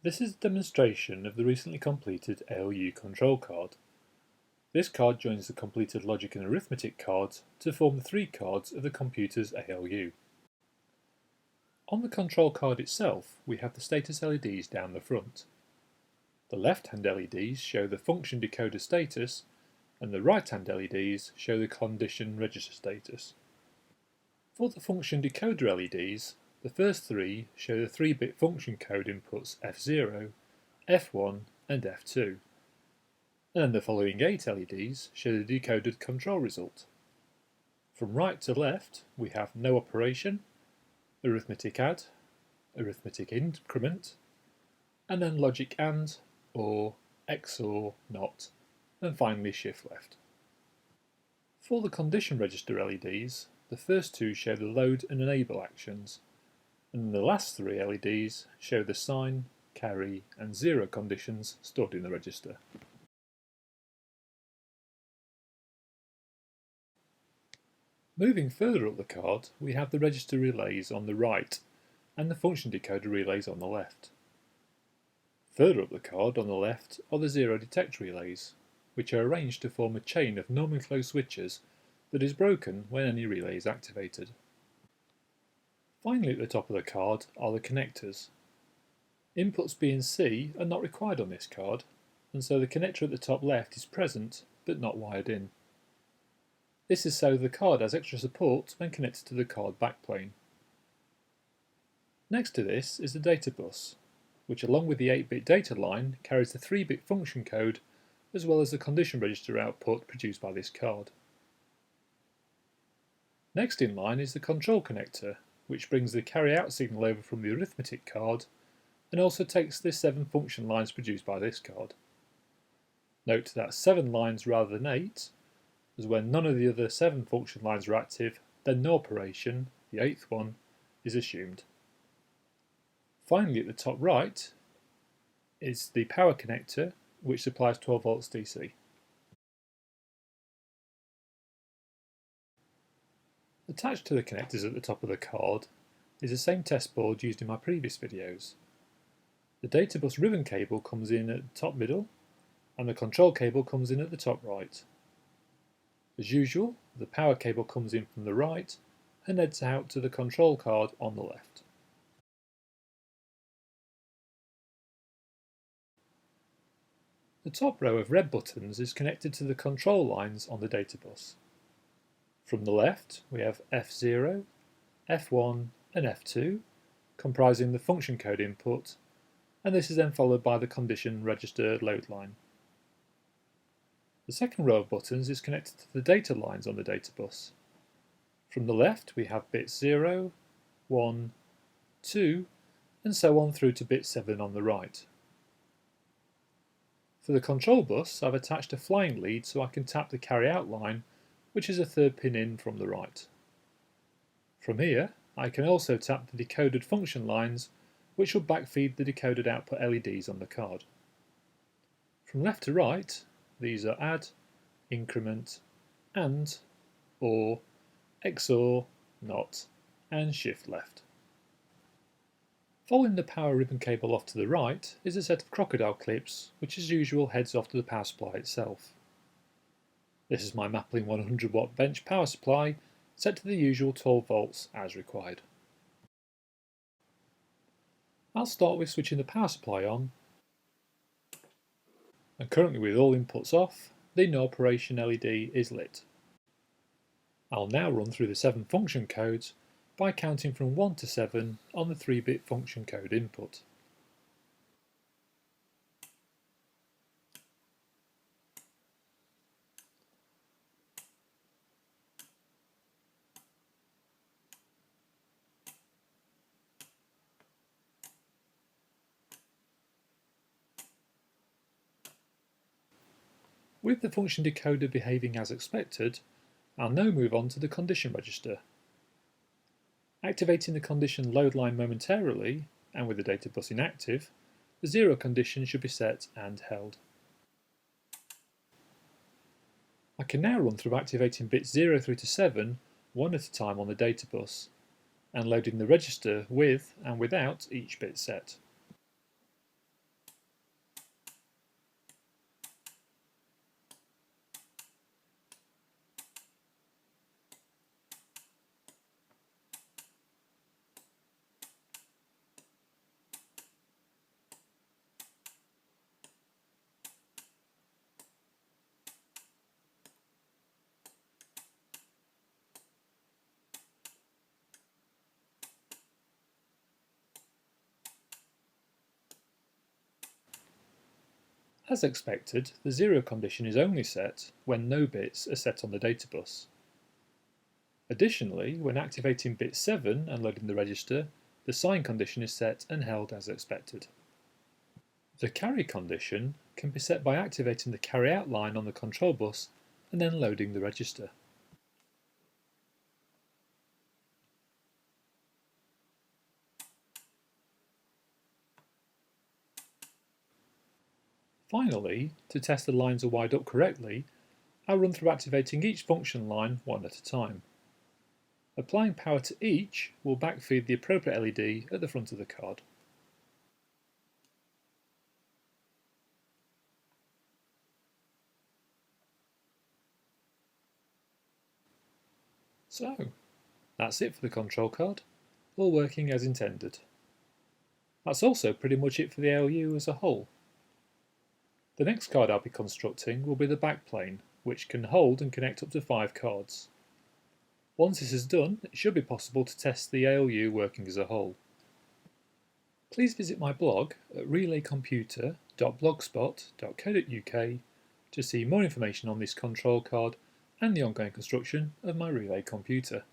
This is a demonstration of the recently completed ALU Control Card. This card joins the completed logic and arithmetic cards to form the three cards of the computer's ALU. On the control card itself, we have the status LEDs down the front. The left-hand LEDs show the function decoder status, and the right-hand LEDs show the condition register status. For the function decoder LEDs, the first three show the 3-bit function code inputs F0, F1 and F2. And then the following 8 LEDs show the decoded control result. From right to left we have no operation, arithmetic add, arithmetic increment, and then logic AND, OR, XOR, NOT, and finally shift left. For the condition register LEDs, the first two show the load and enable actions, and the last three LEDs show the sign, carry and 0 conditions stored in the register. Moving further up the card, we have the register relays on the right and the function decoder relays on the left. Further up the card on the left are the 0 detect relays, which are arranged to form a chain of normally closed switches that is broken when any relay is activated. Finally at the top of the card are the connectors. Inputs B and C are not required on this card, and so the connector at the top left is present but not wired in. This is so the card has extra support when connected to the card backplane. Next to this is the data bus, which along with the 8-bit data line carries the 3-bit function code as well as the condition register output produced by this card. Next in line is the control connector, which brings the carry out signal over from the arithmetic card and also takes the 7 function lines produced by this card. Note that 7 lines rather than 8, as when none of the other 7 function lines are active, then no operation, the 8th one, is assumed. Finally at the top right is the power connector, which supplies 12 volts DC. Attached to the connectors at the top of the card is the same test board used in my previous videos. The data bus ribbon cable comes in at the top middle and the control cable comes in at the top right. As usual, the power cable comes in from the right and heads out to the control card on the left. The top row of red buttons is connected to the control lines on the data bus. From the left we have F0, F1 and F2 comprising the function code input, and this is then followed by the condition register load line. The second row of buttons is connected to the data lines on the data bus. From the left we have bits 0, 1, 2 and so on through to bit 7 on the right. For the control bus I've attached a flying lead so I can tap the carry out line, which is a third pin in from the right. From here I can also tap the decoded function lines, which will backfeed the decoded output LEDs on the card. From left to right these are add, increment, AND, OR, XOR, NOT and shift left. Following the power ribbon cable off to the right is a set of crocodile clips, which as usual heads off to the power supply itself. This is my Maplin 100 watt bench power supply, set to the usual 12 volts as required. I'll start with switching the power supply on, and currently with all inputs off, the no operation LED is lit. I'll now run through the 7 function codes by counting from 1 to 7 on the 3-bit function code input. With the function decoder behaving as expected, I'll now move on to the condition register. Activating the condition load line momentarily, and with the data bus inactive, the 0 condition should be set and held. I can now run through activating bits 0 through to 7 one at a time on the data bus, and loading the register with and without each bit set. As expected, the 0 condition is only set when no bits are set on the data bus. Additionally, when activating bit 7 and loading the register, the sign condition is set and held as expected. The carry condition can be set by activating the carry out line on the control bus and then loading the register. Finally, to test the lines are wired up correctly, I'll run through activating each function line one at a time. Applying power to each will backfeed the appropriate LED at the front of the card. So, that's it for the control card, all working as intended. That's also pretty much it for the ALU as a whole. The next card I'll be constructing will be the backplane, which can hold and connect up to 5 cards. Once this is done, it should be possible to test the ALU working as a whole. Please visit my blog at relaycomputer.blogspot.co.uk to see more information on this control card and the ongoing construction of my relay computer.